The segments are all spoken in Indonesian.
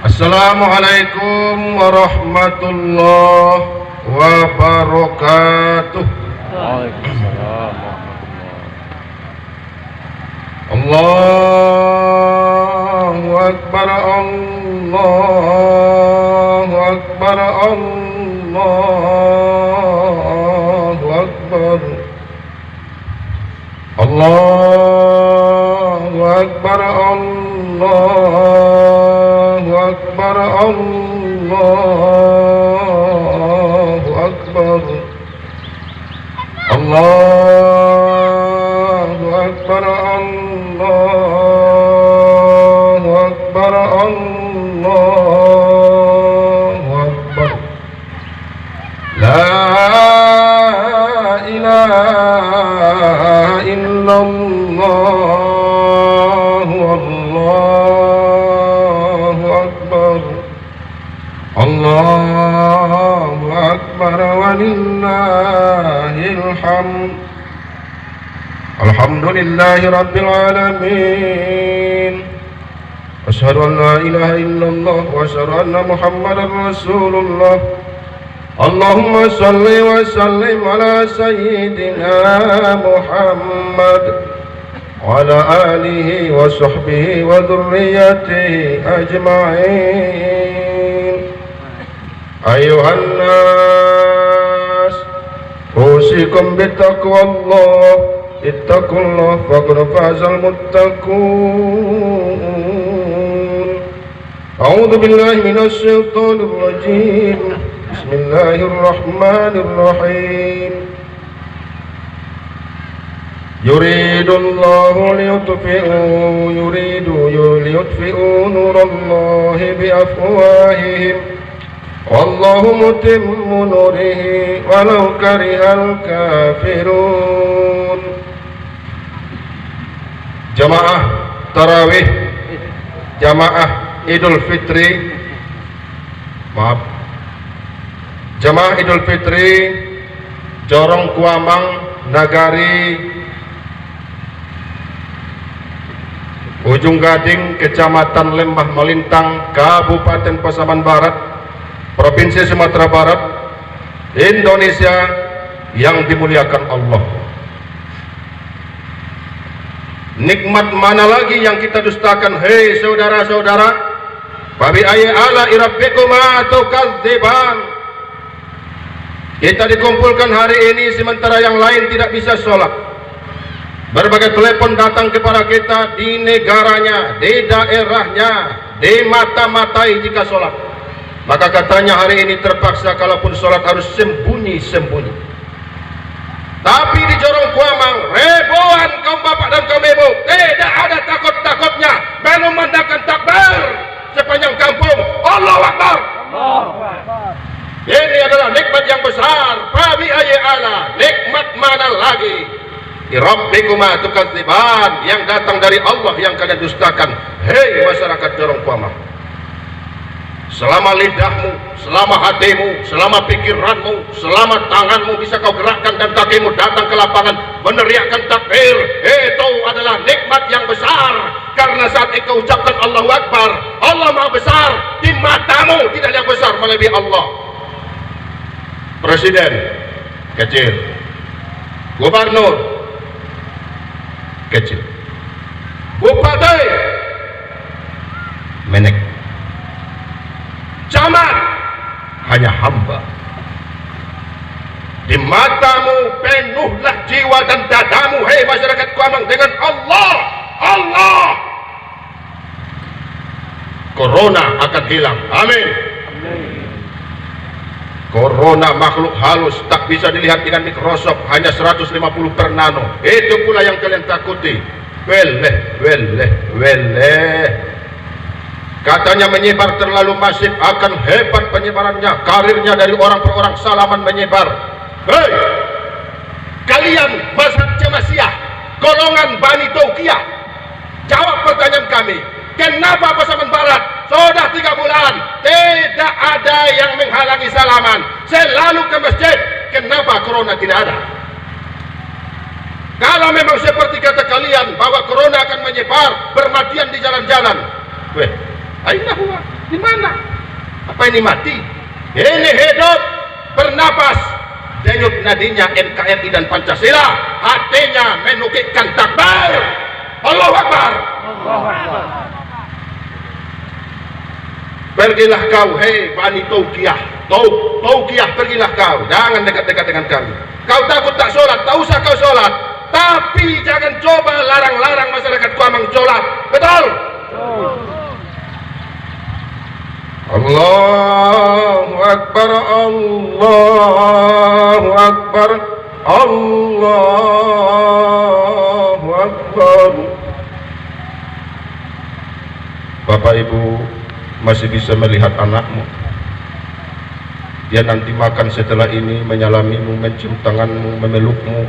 Assalamualaikum warahmatullahi wabarakatuh. Waalaikumsalam. Allahu Akbar, Allahu Akbar, Allahu Akbar, Allahu Akbar, Allahu Akbar, Allahu Akbar, Allahu Akbar, Allahu Akbar, Allahu Akbar. La ilaha illallah, Allahu Akbar, Allahu Akbar, walillahil hamd. Alhamdulillahi rabbil alamin. Asyhadu an la ilaha illallah wa asyhadu anna Muhammadar Rasulullah. Allahumma salli wa sallim ala sayyidina Muhammad wa ala alihi wa sahbihi wa dhurriyyatihi ajma'in. Ayuhan nas, usikum bittaqwallah. Ittaqullah faqad fazal muttaqun. A'udzu billahi minasy syaithanir rajim. Bismillahirrahmanirrahim. Yuridullahu liyutfi'u nurallahi biafwahihim. Wallahu mutimmu nurihi walau karihal kafirun. Jamaah tarawih, jamaah Idul Fitri, jamaah Idul Fitri Jorong Kuamang Nagari Ujung Gading, Kecamatan Lembah Melintang, Kabupaten Pasaman Barat, Provinsi Sumatera Barat, Indonesia yang dimuliakan Allah. Nikmat mana lagi yang kita dustakan, hei saudara-saudara? Fabi ayyi ala'i rabbikuma tukadziban. Kita dikumpulkan hari ini sementara yang lain tidak bisa sholat. Berbagai telepon datang kepada kita di negaranya, di daerahnya, dimata-matai jika sholat. Maka katanya hari ini terpaksa kalaupun sholat harus sembunyi-sembunyi. Tapi di Jorong Kuamang, ribuan kaum bapak dan kaum ibu tidak ada takut-takutnya mengumandangkan takbir sepanjang kampung. Allahu Akbar. Ini adalah nikmat yang besar. Fabi ayyi ala, nikmat mana lagi? Rabbikuma tukadziban, yang datang dari Allah yang kalian dustakan. Hei masyarakat Jorong Kuamang, selama lidahmu, selama hatimu, selama pikiranmu, selama tanganmu bisa kau gerakkan dan kakimu datang ke lapangan meneriakkan takbir, itu adalah nikmat yang besar. Karena saat engkau ucapkan Allahu Akbar, Allah Maha Besar, di matamu tidak yang besar melebihi Allah. Presiden kecil, gubernur kecil, bupati menek, camat hanya hamba. Di matamu penuhlah jiwa dan dadamu, hei masyarakat Kuamang, dengan Allah. Allah, corona akan hilang, amin. Corona makhluk halus, tak bisa dilihat dengan mikroskop, hanya 150 per nano. Itu pula yang kalian takuti. Weleh. Katanya menyebar terlalu masif, akan hebat penyebarannya. Karirnya dari orang per orang salaman menyebar. Hei, kalian mazhab Jamaah, golongan Bani Taukiyah, jawab pertanyaan kami. Kenapa Pasaman Barat sudah 3 bulan tidak ada yang menghalangi salaman, selalu ke masjid? Kenapa corona tidak ada? Kalau memang seperti kata kalian bahwa corona akan menyebar, bermatian di jalan-jalan, Weh, aina huwa? Di mana? Apa ini mati? Ini hidup, bernapas, denyut nadinya NKRI dan Pancasila, hatinya menukikkan takbir. Allahu Akbar. Pergilah kau, hei Bani Taukiyah, Taukiyah, pergilah kau, jangan dekat-dekat dengan kami. Kau takut tak sholat, tak usah kau sholat, tapi jangan coba larang-larang masyarakat Kuamang sholat. Betul? Allahu Akbar, Allahu Akbar, Allahu Akbar. Bapak Ibu masih bisa melihat anakmu, dia nanti makan setelah ini, menyalamimu, mencium tanganmu, memelukmu,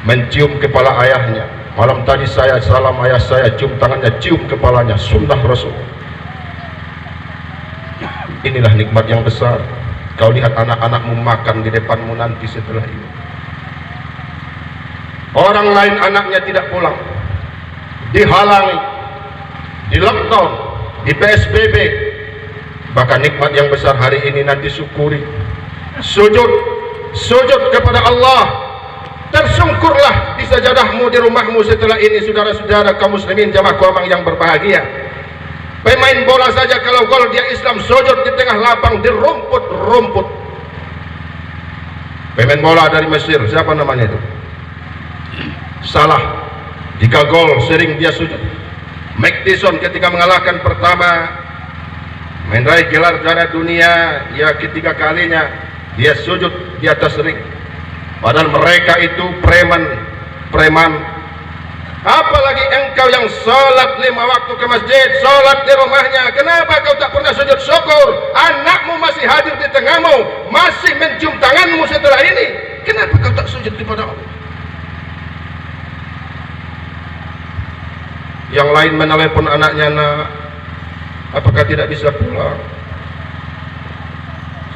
mencium kepala ayahnya. Malam tadi saya salam ayah saya, cium tangannya, cium kepalanya, sunnah Rasul. Inilah nikmat yang besar. Kau lihat anak-anakmu makan di depanmu nanti setelah ini. Orang lain anaknya tidak pulang, dihalangi, di lockdown, di PSBB. Bahkan nikmat yang besar hari ini nanti syukuri. Sujud kepada Allah. Tersungkurlah di sajadahmu di rumahmu setelah ini, saudara-saudara kaum muslimin jamaah Kuamang yang berbahagia. Pemain bola saja kalau gol dia Islam, sujud di tengah lapang di rumput. Pemain bola dari Mesir, siapa namanya itu? Salah. Jika gol sering dia sujud. Mike Tyson ketika mengalahkan pertama meneraih gelar juara dunia, ya ketiga kalinya dia sujud di atas ring. Padahal mereka itu preman. Apalagi engkau yang sholat 5 waktu ke masjid, sholat di rumahnya, kenapa kau tak pernah sujud syukur? Anakmu masih hadir di tengahmu, masih mencium tanganmu setelah ini, kenapa kau tak sujud kepada Allah? Yang lain menelepon anaknya, nak, apakah tidak bisa pulang?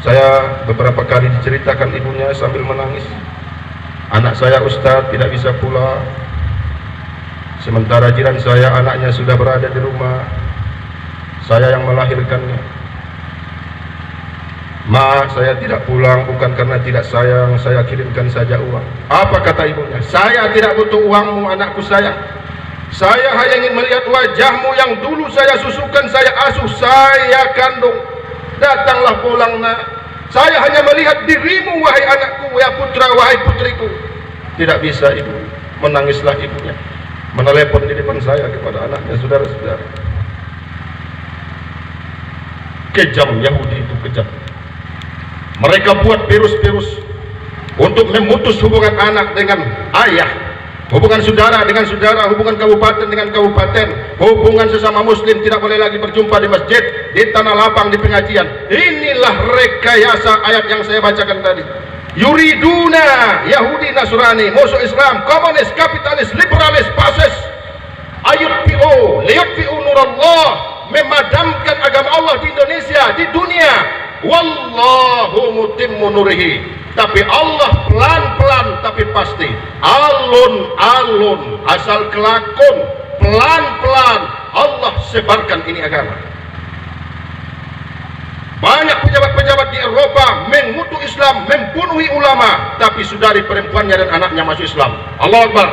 Saya beberapa kali diceritakan ibunya sambil menangis, anak saya Ustadz tidak bisa pulang. Sementara jiran saya anaknya sudah berada di rumah, saya yang melahirkannya. Maaf, saya tidak pulang bukan karena tidak sayang, saya kirimkan saja uang. Apa kata ibunya? Saya tidak butuh uangmu, anakku sayang. Saya hanya ingin melihat wajahmu yang dulu saya susukan, saya asuh, saya kandung. Datanglah pulang, nak. Saya hanya melihat dirimu, wahai anakku, ya putra, wahai putriku. Tidak bisa, ibu. Menangislah ibunya, menelepon di depan saya kepada anaknya. Saudara-saudara, kejam Yahudi itu, kejam. Mereka buat virus-virus untuk memutus hubungan anak dengan ayah, hubungan saudara dengan saudara, hubungan kabupaten dengan kabupaten, hubungan sesama muslim tidak boleh lagi berjumpa di masjid, di tanah lapang, di pengajian. Inilah rekayasa ayat yang saya bacakan tadi. Yuriduna, Yahudi, Nasrani, musuh Islam, komunis, kapitalis, liberalis, fasis, ayutfi'u liyutfi'u nurallah, memadamkan agama Allah di Indonesia, di dunia. Wallahu mutimmu nurihi. Tapi Allah pelan-pelan tapi pasti, alun-alun, asal kelakon, pelan-pelan Allah sebarkan ini agama. Banyak pejabat-pejabat di Eropa mengutuk Islam, membunuhi ulama, tapi saudari perempuannya dan anaknya masuk Islam. Allahu Akbar.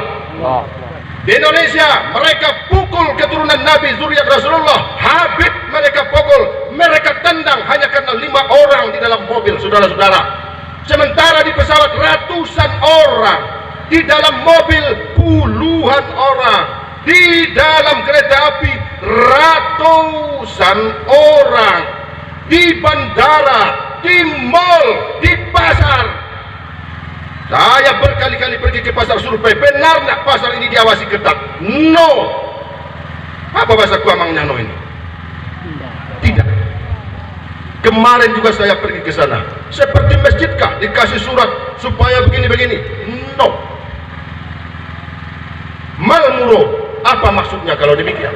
Di Indonesia mereka pukul keturunan Nabi, zuriat Rasulullah, Habib mereka pukul, mereka tendang hanya karena 5 orang di dalam mobil, saudara-saudara. Sementara di pesawat ratusan orang, di dalam mobil puluhan orang, di dalam kereta api ratusan orang, di bandara, di mall, di pasar. Saya berkali-kali pergi ke pasar survei, benar nggak pasar ini diawasi ketat? No. Apa bahasa Kuamangnya no ini? Tidak. Kemarin juga saya pergi ke sana. Seperti masjidkah dikasih surat supaya begini-begini? No. Malmuro. Apa maksudnya kalau demikian?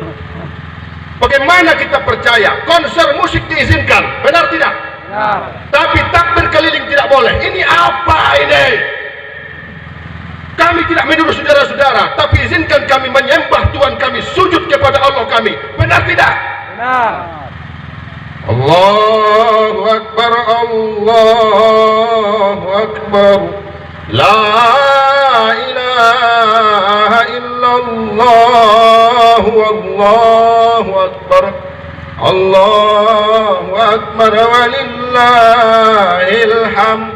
Bagaimana kita percaya konser musik diizinkan? Benar tidak? Benar. Tapi takbir keliling tidak boleh. Ini apa ini? Kami tidak menuduh saudara-saudara, tapi izinkan kami menyembah Tuhan kami, sujud kepada Allah kami. Benar tidak? Benar. Allahu Akbar, Allahu Akbar. La ilaha illallah, Allahu Akbar. Allahu Akbar walillahil hamd.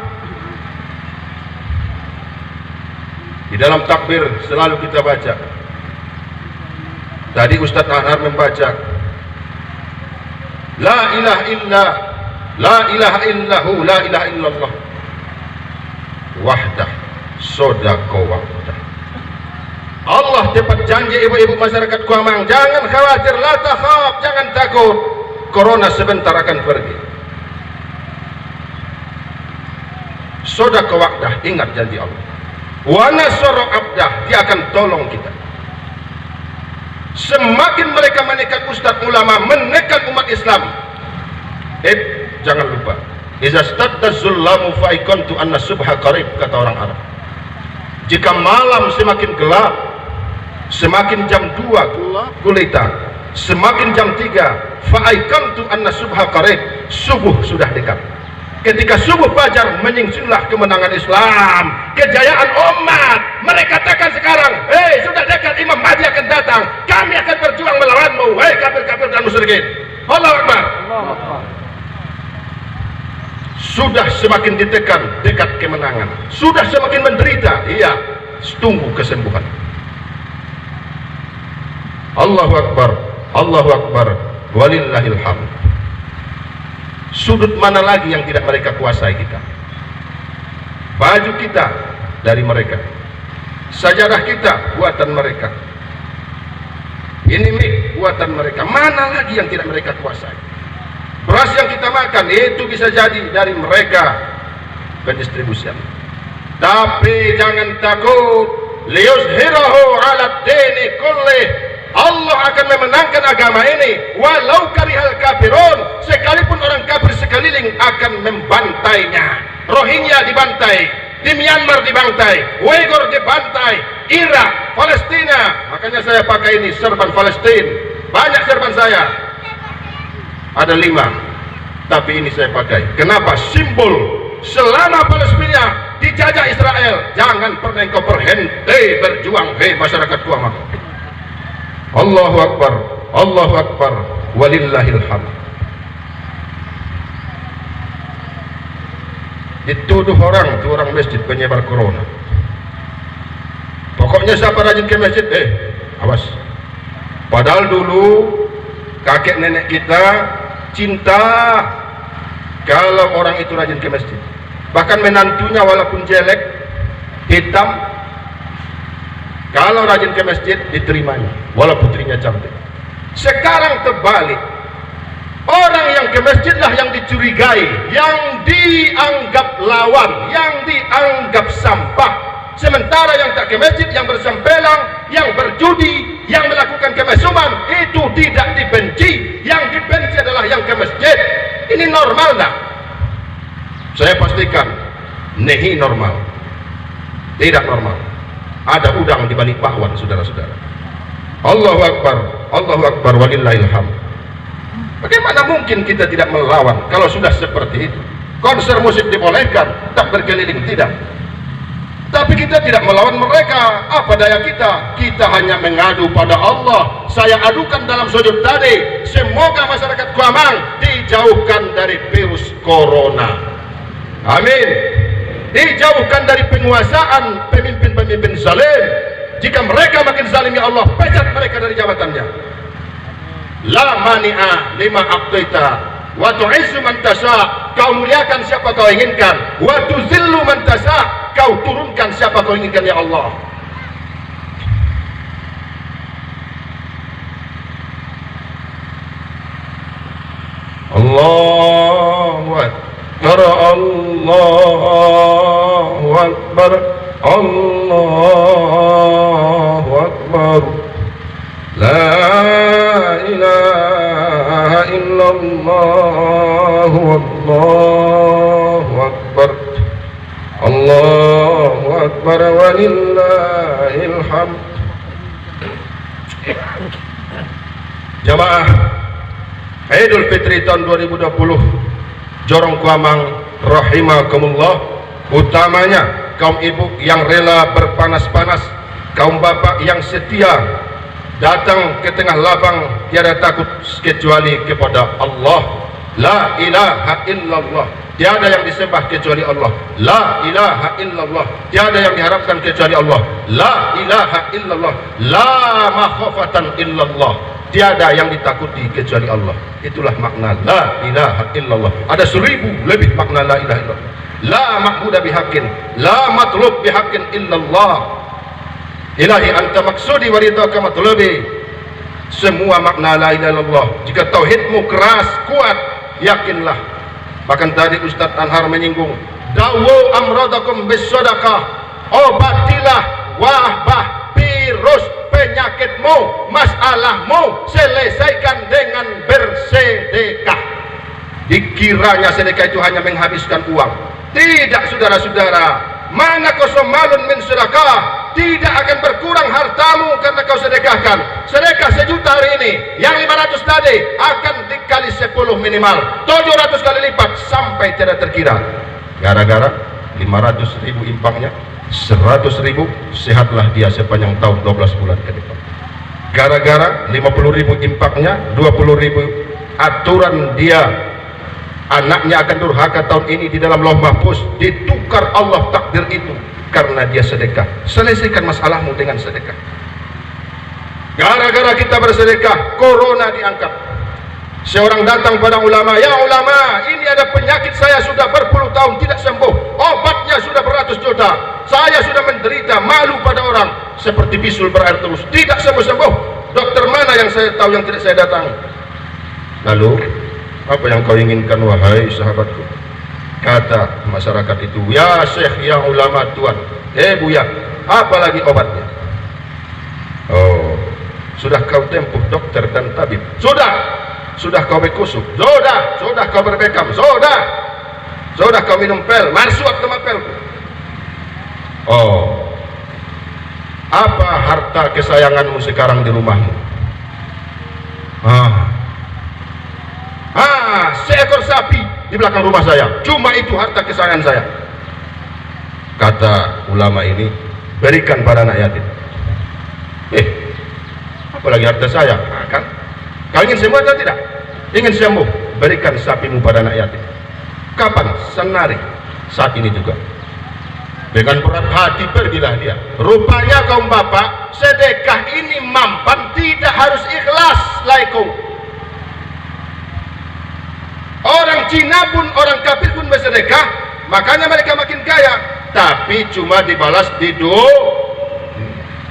Di dalam takbir selalu kita baca. Tadi Ustaz Anhar membaca La ilaha illa, la ilaha illahu, la ilaha illallah wahdah sodako wahdah. Allah tepat janji ibu-ibu masyarakat Kuamang, jangan khawatir, la takhaf, jangan takut, corona sebentar akan pergi. Sodako wahdah, ingat janji Allah. Wa nasara abdah, dia akan tolong kita. Semakin mereka menekan ustaz ulama, menekan umat Islam, jangan lupa, iza stadda zullamu faikontu anna subha qarib, kata orang Arab. Jika malam semakin gelap, semakin jam 2 gulita, semakin jam 3, faikontu anna subha qarib, subuh sudah dekat. Ketika subuh fajar, menyingsinglah kemenangan Islam, kejayaan umat. Mereka katakan sekarang, hei sudah dekat, Imam Mahdi akan datang, kami akan berjuang melawanmu, hei kafir-kafir dan musyrikin. Allahu Akbar. Sudah semakin ditekan, dekat kemenangan. Sudah semakin menderita, iya, tunggu kesembuhan. Allahu Akbar, Allahu Akbar, walillahil hamd. Sudut mana lagi yang tidak mereka kuasai kita? Baju kita dari mereka, sajadah kita buatan mereka, ini mic buatan mereka. Mana lagi yang tidak mereka kuasai? Beras yang kita makan itu bisa jadi dari mereka pendistribusian. Tapi jangan takut, liyuzhirahu ala dini kullih. Allah akan memenangkan agama ini walau karihal kafirun, sekalipun orang kafir sekeliling akan membantainya. Rohingya dibantai, di Myanmar dibantai, Uyghur dibantai, Irak, Palestina. Makanya saya pakai ini serban Palestina. Banyak serban saya, ada 5, tapi ini saya pakai. Kenapa? Simbol selama Palestina dijajah Israel, jangan pernah engkau berhenti berjuang, hei masyarakat Kuamang. Allahu Akbar, Allahu Akbar, walillahil hamd. Dituduh orang, itu orang masjid penyebar corona. Pokoknya siapa rajin ke masjid, awas. Padahal dulu kakek nenek kita cinta kalau orang itu rajin ke masjid. Bahkan menantunya walaupun jelek, hitam, kalau rajin ke masjid diterimanya, walau putrinya cantik. Sekarang terbalik, orang yang ke masjidlah yang dicurigai, yang dianggap lawan, yang dianggap sampah. Sementara yang tak ke masjid, yang bersempelang, yang berjudi, yang melakukan kemesuman, itu tidak dibenci. Yang dibenci adalah yang ke masjid. Ini normal tak? Saya pastikan, nehi normal, tidak normal. Ada udang di balik bakwan, saudara-saudara. Allahu Akbar, Allahu Akbar, walillahil hamd. Bagaimana mungkin kita tidak melawan kalau sudah seperti itu? Konser musik dibolehkan, tak berkeliling tidak. Tapi kita tidak melawan mereka. Apa daya kita? Kita hanya mengadu pada Allah. Saya adukan dalam sujud tadi, semoga masyarakat Kuamang dijauhkan dari virus corona. Amin. Dijauhkan dari penguasaan pemimpin-pemimpin zalim. Jika mereka makin zalim, ya Allah, pecat mereka dari jabatannya. La mani'a lima aqtaita wa tu'izzu man tasha, kau muliakan siapa kau inginkan, wa tuzillu man tasha, kau turunkan siapa kau inginkan, ya Allah. Allahu Akbar, Allahu Akbar, Allahu Akbar. La ilaha illallah, Allahu Akbar, Allahu Akbar, walillah walillahil hamd. Jamaah Idul Fitri tahun 2020 Jorong Kuamang rahimakumullah, utamanya kaum ibu yang rela berpanas-panas, kaum bapak yang setia datang ke tengah lapang tiada takut kecuali kepada Allah. La ilaha illallah, tiada yang disembah kecuali Allah. La ilaha illallah, tiada yang diharapkan kecuali Allah. La ilaha illallah, la makhafatan illallah, tiada yang ditakuti kecuali Allah. Itulah makna la ilaha illallah. Ada 1000 lebih makna la ilaha illallah. La ma'budu bihaqqin, la matlub bihaqqin illallah. Ilahi anta maksudi wa ridhaka matlubi. Semua makna la ilaha illallah. Jika tauhidmu keras, kuat, yakinlah. Bahkan tadi Ustaz Anhar menyinggung, dawu amradakum bisadaqah, obatilah wabah virus penyakitmu, masalahmu, selesaikan dengan bersedekah. Dikiranya sedekah itu hanya menghabiskan uang. Tidak, saudara-saudara. Mana kosomalun min sedekah, tidak akan berkurang hartamu karena kau sedekahkan. Sedekah 1 juta hari ini, yang 500 tadi akan dikali 10 minimal, 700 kali lipat sampai tidak terkira. Gara-gara 500.000 impaknya, 100.000 sehatlah dia sepanjang tahun 12 bulan ke depan. Gara-gara 50.000 impaknya, 20.000 aturan dia anaknya akan durhaka tahun ini di dalam lauh mahfuz, ditukar Allah takdir itu karena dia sedekah. Selesaikan masalahmu dengan sedekah. Gara-gara kita bersedekah, corona diangkat. Seorang datang pada ulama, ya ulama, ini ada penyakit saya sudah berpuluh tahun tidak sembuh, obatnya sudah beratus juta, saya sudah menderita, malu pada orang, seperti bisul berair terus, tidak sembuh-sembuh. Dokter mana yang saya tahu yang tidak saya datangi? Lalu apa yang kau inginkan wahai sahabatku? Kata masyarakat itu, ya syekh, ya ulama tuan, buya, apa lagi obatnya? Oh, sudah kau tempuh dokter dan tabib? Sudah kau berkusuk? Sudah kau berbekam? Sudah kau minum pel, marsuat sama pelku? Oh, apa harta kesayanganmu sekarang di rumahmu? Seekor sapi di belakang rumah saya, cuma itu harta kesayangan saya. Kata ulama ini, berikan pada anak yatim. Apalagi harta saya? Kan kau ingin sembuh atau tidak? Ingin sembuh, berikan sapimu pada anak yatim. Kapan? Senari, saat ini juga. Dengan berat hati pergilah dia. Rupanya kaum bapak, sedekah ini mampan, tidak harus ikhlas laiku. Orang Cina pun, orang kafir pun bersedekah, makanya mereka makin kaya, tapi cuma dibalas di dunia.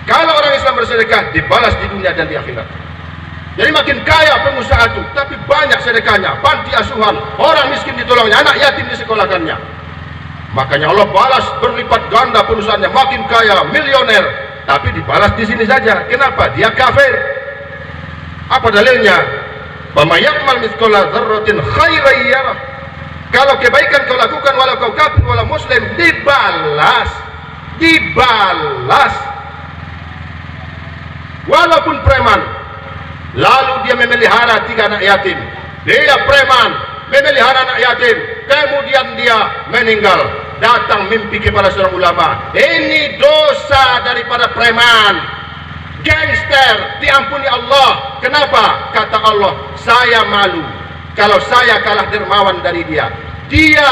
Kalau orang Islam bersedekah, dibalas di dunia dan di akhirat. Jadi makin kaya pengusaha itu, tapi banyak sedekahnya, panti asuhan, orang miskin ditolongnya, anak yatim disekolahkannya. Makanya Allah balas berlipat ganda perusahaannya, makin kaya, milioner, tapi dibalas di sini saja. Kenapa? Dia kafir. Apa dalilnya? Pamayamal mithqala dzarratin khairan yarah. Kalau kebaikan kau lakukan, walau kau kafir walau muslim, dibalas. Walaupun preman, lalu dia memelihara 3 anak yatim, dia preman memelihara anak yatim, kemudian dia meninggal, datang mimpi kepada seorang ulama, ini dosa daripada preman, gangster, diampuni Allah. Kenapa? Kata Allah, saya malu kalau saya kalah dermawan dari dia. Dia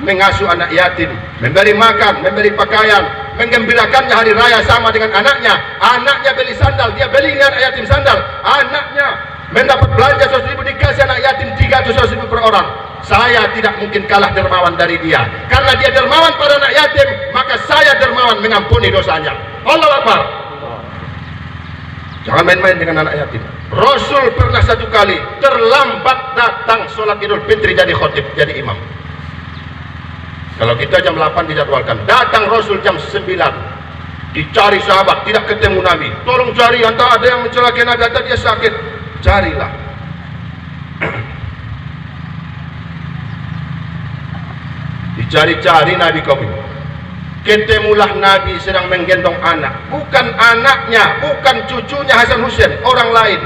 mengasuh anak yatim, memberi makan, memberi pakaian, menggembirakannya hari raya sama dengan anaknya. Anaknya beli sandal, dia beli anak yatim sandal. Anaknya mendapat belanja 100.000, dikasih anak yatim 300.000 per orang. Saya tidak mungkin kalah dermawan dari dia. Karena dia dermawan pada anak yatim, maka saya dermawan mengampuni dosanya. Allahu Akbar. Jangan main-main dengan anak yatim. Rasul pernah 1 kali terlambat datang sholat Idul Fitri jadi khotib, jadi imam. Kalau kita jam 8 dijadwalkan, datang Rasul jam 9. Dicari sahabat, tidak ketemu Nabi. Tolong cari, entah ada yang mencelakai Nabi, atau dia sakit. Carilah. Dicari-cari Nabi kaum itu. ketemulah Nabi sedang menggendong anak, bukan anaknya, bukan cucunya Hasan Husain, orang lain.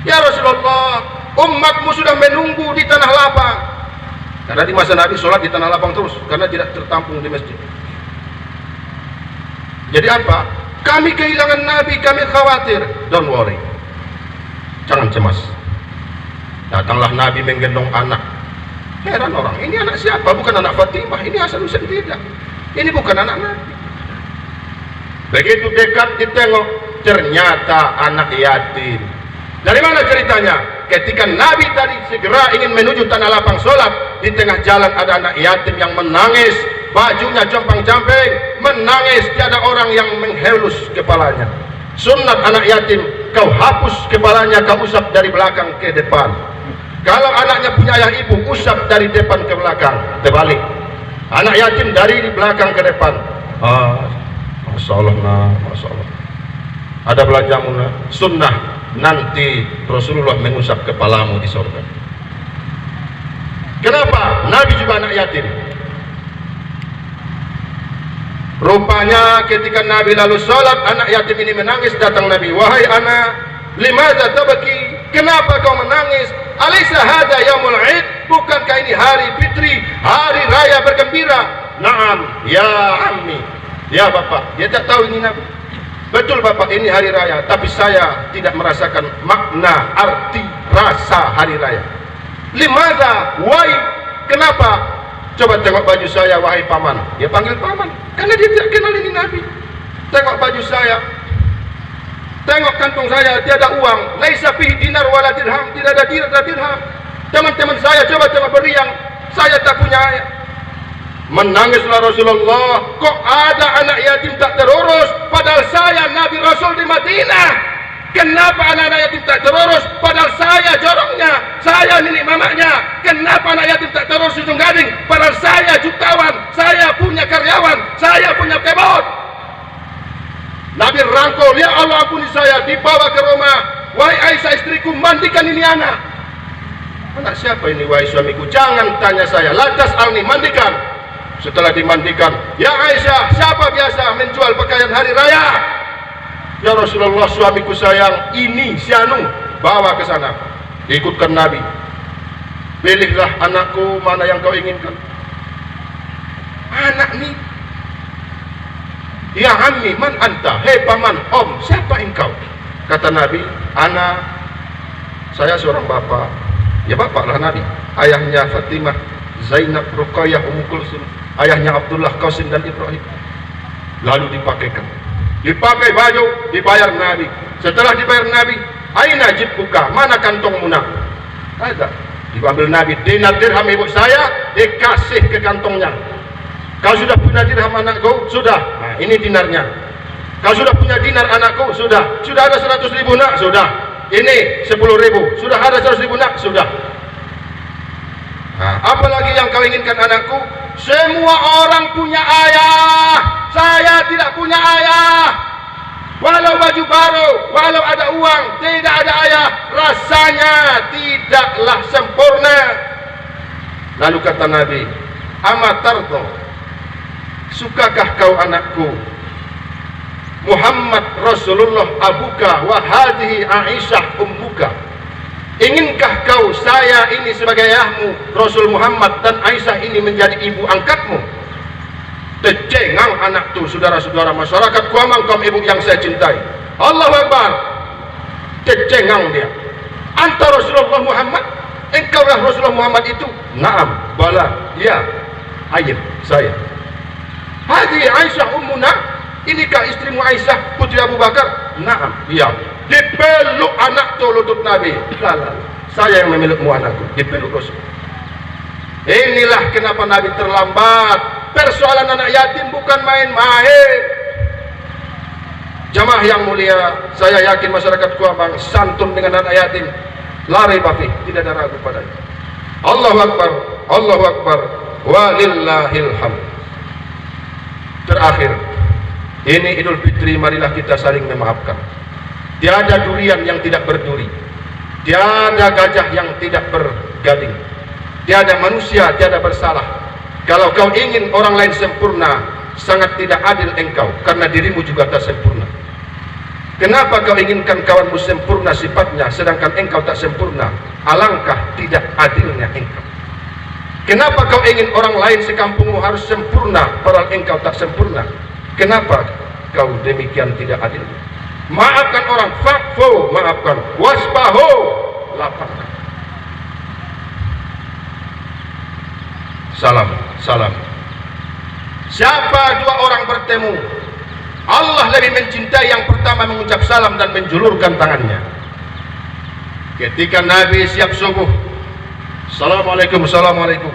Ya Rasulullah, umatmu sudah menunggu di tanah lapang. Karena di masa Nabi sholat di tanah lapang terus, karena tidak tertampung di masjid. Jadi apa? Kami kehilangan Nabi, kami khawatir. Don't worry, jangan cemas. Datanglah Nabi menggendong anak. Heran orang, ini anak siapa? Bukan anak Fatimah, ini Hasan Husain, tidak. Ini bukan anak Nabi. Begitu dekat ditengok, ternyata anak yatim. Dari mana ceritanya? Ketika Nabi tadi segera ingin menuju tanah lapang sholat, di tengah jalan ada anak yatim yang menangis, bajunya compang-camping, menangis, tiada orang yang menghelus kepalanya. Sunnat anak yatim, kau hapus kepalanya, kau usap dari belakang ke depan. Kalau anaknya punya ayah ibu, usap dari depan ke belakang, terbalik. Anak yatim dari belakang ke depan. Masya Allah, nah, Masya Allah. Ada belajarmu, nah. Sunnah, nanti Rasulullah mengusap kepalamu di surga. Kenapa? Nabi juga anak yatim. Rupanya ketika Nabi lalu sholat, anak yatim ini menangis. Datang Nabi, wahai anak, limadza tabki? Kenapa kau menangis? Alaysa hadza yaumul Id? Bukankah ini hari fitri, hari raya bergembira? Naam, ya ammi, ya bapak. Dia tak tahu ini Nabi. Betul bapak, ini hari raya, tapi saya tidak merasakan makna, arti, rasa hari raya. Limadza? Why? Kenapa? Coba tengok baju saya, wahai paman. Dia panggil paman karena dia tidak kenal ini Nabi. Tengok baju saya, tengok kantung saya, tiada uang. Laisa fihi dinar wala dirham, tidak ada dinar dan dirham. Teman-teman saya coba tengok beriang, saya tak punya ayah. Menangislah Rasulullah, kok ada anak yatim tak terurus, padahal saya Nabi Rasul di Madinah. Kenapa anak yatim tak terurus, padahal saya jorongnya, saya nenek mamaknya. Kenapa anak yatim tak terurus ujung gading, padahal saya jutawan, saya punya karyawan, saya punya kebun. Nabi rangkul, ya Allah ampuni saya, dibawa ke rumah. Wahai Aisyah istriku, mandikan ini anak. Anak siapa ini wahai suamiku? Jangan tanya saya, lantas alni, mandikan. Setelah dimandikan, ya Aisyah, siapa biasa menjual pakaian hari raya? Ya Rasulullah, suamiku sayang, ini si Anu, bawa ke sana. Diikutkan Nabi. Pilihlah anakku, mana yang kau inginkan. Anak ni, ya ammi, man anta? Hei paman, om, siapa engkau? Kata Nabi, anak, saya seorang bapak. Ya bapaklah Nabi. Ayahnya Fatimah, Zainab, Ruqayyah, Ummu Kulsum. Ayahnya Abdullah, Qasim dan Ibrahim. Lalu dipakaikan, dipakai baju, dibayar Nabi. Setelah dibayar Nabi, aina jibbuka, mana kantongmu nak? Ada. Diambil Nabi, dinar dirham ibu saya, dikasih ke kantongnya. Kau sudah punya dirham anakku? Sudah. Nah, ini dinarnya. Kau sudah punya dinar anakku? Sudah. Sudah ada 100.000 nak? Sudah. Ini 10.000. Sudah ada 100.000 nak? Sudah. Nah, apalagi yang kau inginkan anakku? Semua orang punya ayah, saya tidak punya ayah. Walau baju baru, walau ada uang, tidak ada ayah, rasanya tidaklah sempurna. Lalu kata Nabi, amatardo, sukakah kau anakku? Muhammad Rasulullah abuka wa hadhihi Aisyah ummuka. Inginkah kau saya ini sebagai ayahmu, Rasul Muhammad, dan Aisyah ini menjadi ibu angkatmu? Tercengang anak tu, saudara-saudara masyarakat Kuamang, kaum ibu yang saya cintai. Allahu Akbar. Tercengang dia. Anta Rasulullah Muhammad? Engkaulah Rasulullah Muhammad itu? Naam, bala, ya, ayah saya. Hadi Aisyah ummuna? Inikah istrimu Aisyah putri Abu Bakar? Naam, ya. Dipeluk anak tu lutut Nabi. Lala, saya yang memelukmu anakku. Dipeluk Rasul. Inilah kenapa Nabi terlambat. Persoalan anak yatim bukan main-main. Jamaah yang mulia, saya yakin masyarakat Kuamang santun dengan anak yatim. Lari bafi, tidak ada ragu padanya. Allahu Akbar, Allahu Akbar, walillahil hamd. Terakhir, ini Idul Fitri, marilah kita saling memaafkan. Tiada durian yang tidak berduri, tiada gajah yang tidak bergading, tiada manusia tiada bersalah. Kalau kau ingin orang lain sempurna, sangat tidak adil engkau, karena dirimu juga tak sempurna. Kenapa kau inginkan kawanmu sempurna sifatnya, sedangkan engkau tak sempurna? Alangkah tidak adilnya engkau. Kenapa kau ingin orang lain sekampungmu harus sempurna, padahal engkau tak sempurna? Kenapa kau demikian tidak adil? Maafkan orang, fa'fu, maafkan, waspahu, lapangkan. Salam, salam. Siapa dua orang bertemu, Allah lebih mencintai yang pertama mengucap salam dan menjulurkan tangannya. Ketika Nabi siap subuh, Assalamualaikum, Assalamualaikum,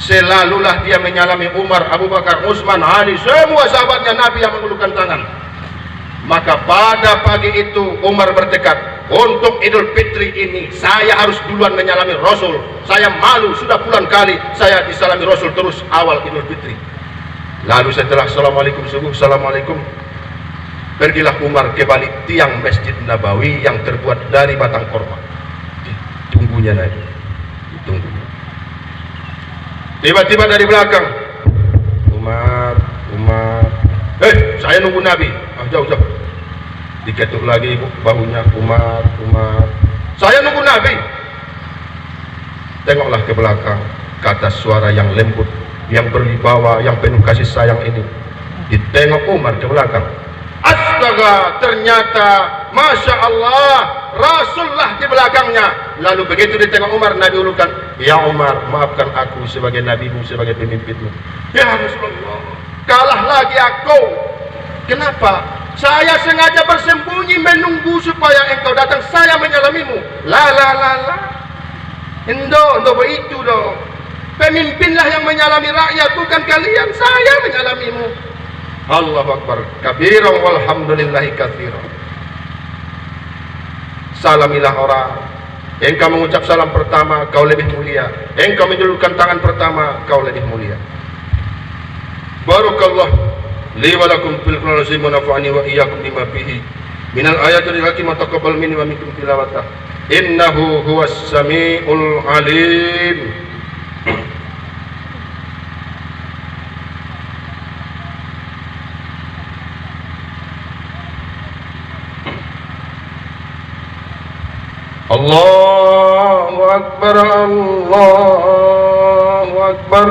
selalulah dia menyalami Umar, Abu Bakar, Utsman, Ali, semua sahabatnya Nabi yang mengulurkan tangan. Maka pada pagi itu Umar bertekad, untuk Idul Fitri ini saya harus duluan menyalami Rasul. Saya malu, sudah puluhan kali saya disalami Rasul terus awal Idul Fitri. Lalu setelah Assalamualaikum subuh, Assalamualaikum, pergilah Umar ke balik tiang Masjid Nabawi yang terbuat dari batang korma. Ditunggunya Nabi, ditunggunya. Tiba-tiba dari belakang, Umar, Umar, saya nunggu Nabi. Jauh. Diketuk lagi bahunya, Umar, Umar, saya nunggu Nabi. Tengoklah ke belakang, ke atas suara yang lembut, yang berwibawa, yang penuh kasih sayang ini. Ditengok Umar ke belakang. Astaga, ternyata Masya Allah, Rasulullah di belakangnya. Lalu begitu ditengok Umar, Nabi ulurkan, ya Umar, maafkan aku sebagai nabimu, sebagai pemimpinmu. Ya Rasulullah, kalah lagi aku. Kenapa? Saya sengaja bersembunyi menunggu supaya engkau datang, saya menyalamimu. La. Endo begitu dong. Pemimpinlah yang menyalami rakyat, bukan kalian. Saya menyalamimu. Allahu Akbar kabiran walhamdulillahi katsiran. Salamilah orang. Engkau mengucap salam pertama, kau lebih mulia. Engkau menjulurkan tangan pertama, kau lebih mulia. Barakallah li wa lakum fil Qur'anil azim wa nafa'ani wa iyyakum bima fihi minal ayatil hakim wa taqabbal minni wa minkum tilawatah innahu huwas samiul alim. Allahu Akbar, Allahu Akbar,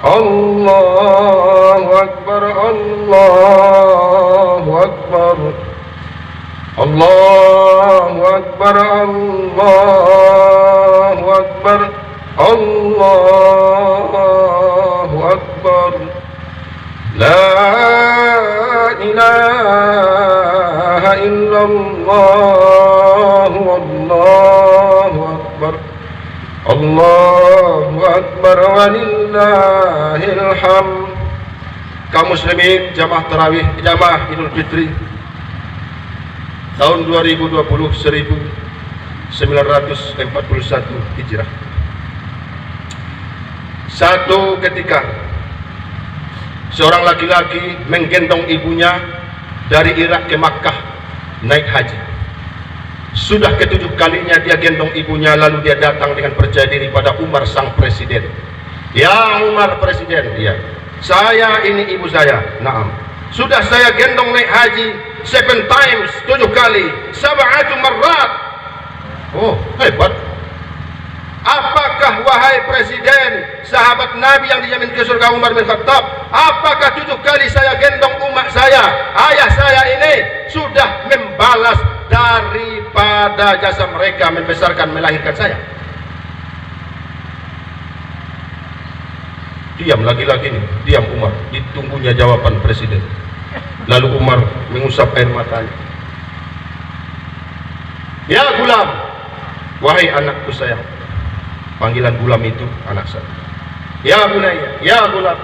Allahu Akbar, Allahu Akbar, Allahu Akbar, Allahu Akbar, Allahu Akbar. La ilaha illallah, Allahu Akbar, Allahu Akbar walillahil hamd. Kaum muslimin jamaah tarawih, jamaah Idul Fitri tahun 2020 1941 Hijrah. Satu ketika seorang laki-laki menggendong ibunya dari Irak ke Makkah naik haji. Sudah ketujuh kalinya dia gendong ibunya, lalu dia datang dengan percaya diri pada Umar sang presiden. Ya Umar presiden, ya. Saya ini ibu saya. Naam. Sudah saya gendong naik haji 7 times, 7 kali, 7 marrat. Oh, hebat. Apakah wahai presiden, sahabat Nabi yang dijamin ke surga Umar bin Khattab, apakah 7 kali saya gendong umat saya, ayah saya ini sudah membalas daripada jasa mereka membesarkan, melahirkan saya? Diam lagi-lagi nih, diam Umar, ditunggunya jawaban presiden. Lalu Umar mengusap air matanya. Ya gulam, wahai anakku sayang. Panggilan gulam itu anak saya. Ya bunaya, ya gulam.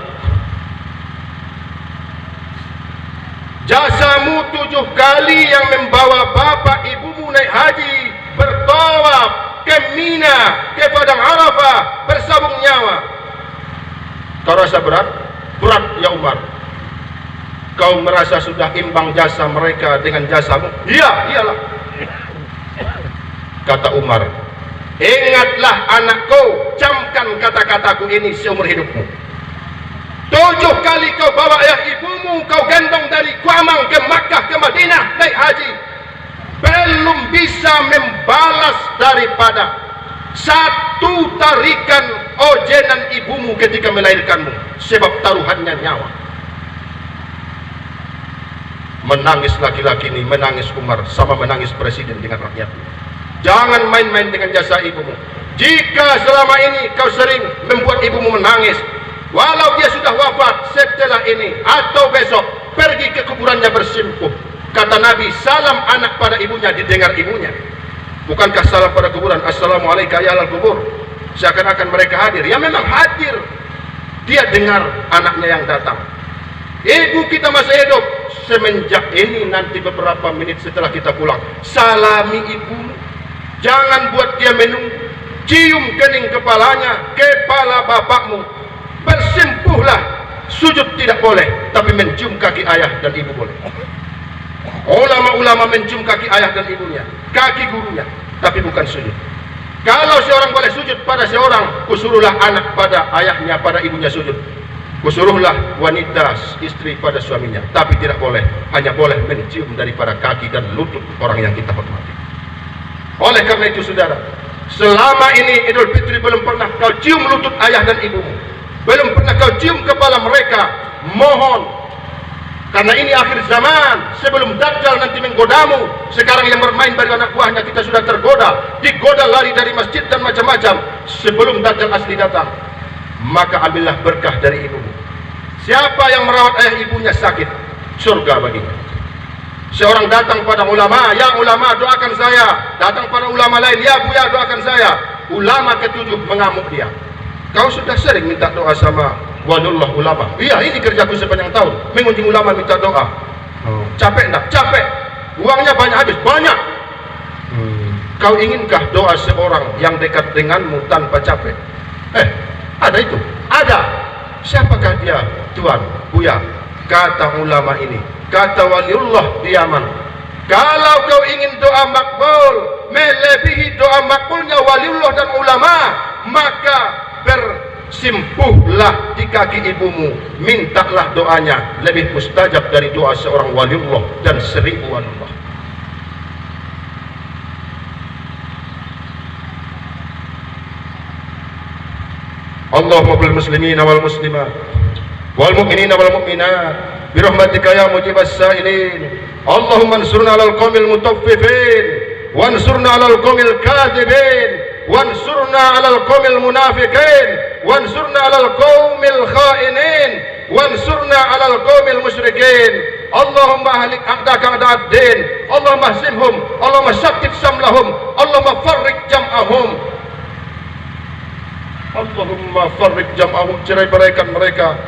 Jasamu 7 kali yang membawa bapak ibumu naik haji, bertawaf ke Mina, ke Padang Arafah, bersabung nyawa. Kau rasa berat? Berat ya Umar. Kau merasa sudah imbang jasa mereka dengan jasamu? Iya, iyalah. Kata Umar, ingatlah anakku, camkan kata-kataku ini seumur hidupmu. 7 kali kau bawa ayah ibumu, kau gendong dari Kuamang ke Makkah ke Madinah naik haji, belum bisa membalas daripada 1 tarikan ojenan ibumu ketika melahirkanmu, sebab taruhannya nyawa. Menangis laki-laki ini, menangis Umar, sama menangis presiden dengan rakyat. Jangan main-main dengan jasa ibumu. Jika selama ini kau sering membuat ibumu menangis, walau dia sudah wafat, setelah ini atau besok pergi ke kuburannya bersimpuh. Kata Nabi, salam anak pada ibunya didengar ibunya. Bukankah salam pada kuburan, assalamualaikum ya ahlal kubur, seakan-akan mereka hadir? Ya memang hadir. Dia dengar anaknya yang datang. Ibu kita masih hidup. Semenjak ini nanti beberapa menit setelah kita pulang, salami ibu. Jangan buat dia menunggu. Cium kening kepalanya, kepala bapakmu. Bersimpuhlah. Sujud tidak boleh, tapi mencium kaki ayah dan ibu boleh. Ulama-ulama mencium kaki ayah dan ibunya, kaki gurunya, tapi bukan sujud. Kalau seorang boleh sujud pada seorang, kusuruhlah anak pada ayahnya, pada ibunya sujud. Kusuruhlah wanita istri pada suaminya, tapi tidak boleh, hanya boleh mencium daripada kaki dan lutut orang yang kita hormati. Oleh karena itu saudara, selama ini Idul Fitri belum pernah kau cium lutut ayah dan ibumu, belum pernah kau cium kepala mereka, mohon. Karena ini akhir zaman, sebelum Dajjal nanti menggodamu. Sekarang yang bermain bagi anak buahnya kita sudah tergoda, digoda lari dari masjid dan macam-macam. Sebelum Dajjal asli datang, maka ambillah berkah dari ibumu. Siapa yang merawat ayah ibunya sakit, surga baginya. Seorang datang pada ulama, ya ulama doakan saya. Datang pada ulama lain, ya buya doakan saya. Ulama ketujuh mengamuk dia. Kau sudah sering minta doa sama waliullah ulama? Iya, ini kerjaku sepanjang tahun, mengunjungi ulama minta doa. Capek enggak? Capek. Uangnya banyak habis? Banyak. Kau inginkah doa seorang yang dekat denganmu tanpa capek? Ada itu? Ada. Siapakah dia? Tuan, buya, kata ulama ini, kata waliullah di Yaman, kalau kau ingin doa makbul melebihi doa makbulnya waliullah dan ulama, maka bersimpuhlah di kaki ibumu, mintalah doanya lebih mustajab dari doa seorang waliullah dan 1000 waliullah. Allahumma bil muslimin wal muslimat wal mu'minin wal mu'minat birahmatika ya mujibas sa'ilin. Allahumma ansurna 'alal qaumil mutaffifin wansurna 'alal qaumil kadhibin wansurna 'alal qaumil munafiqin wansurna 'alal qaumil kha'inin wansurna 'alal qaumil musyrikin. Allahumma ahlik a'daka a'dad-din, Allahumma hzimhum, Allahumma shattit samlahum, Allahumma farriq jam'ahum, Allahumma farriq jam'ahum. Cerai beraikan mereka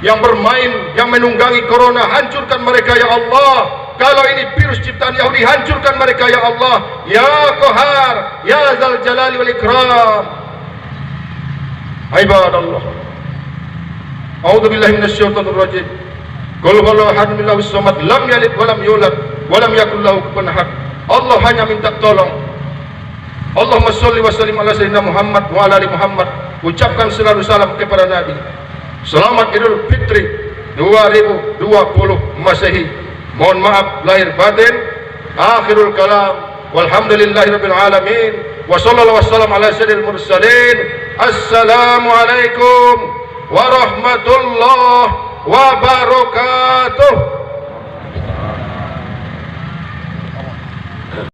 yang bermain, yang menunggangi corona, hancurkan mereka ya Allah. Kalau ini virus ciptaan Yahudi, hancurkan mereka ya Allah. Ya Qahar, ya Zal Jalali wal Ikram. Ibadallah, a'udzu billahi minasyaitonir rajim. Qul huwallahu ahad, Allahu samad, lam yalid wa lam yulad wa lam yakul lahu kufuwan ahad. Allah hanya minta tolong. Allahumma sholli wa sallim ala sayyidina Muhammad wa ala ali Muhammad. Ucapkan selalu salam kepada Nabi. Selamat Idul Fitri 2020 Masehi. Mohon maaf lahir batin. Akhirul kalam, walhamdulillahirabbil alamin. Wa sallallahu wasallam ala sayyidil mursalin. Assalamualaikum warahmatullahi wabarakatuh.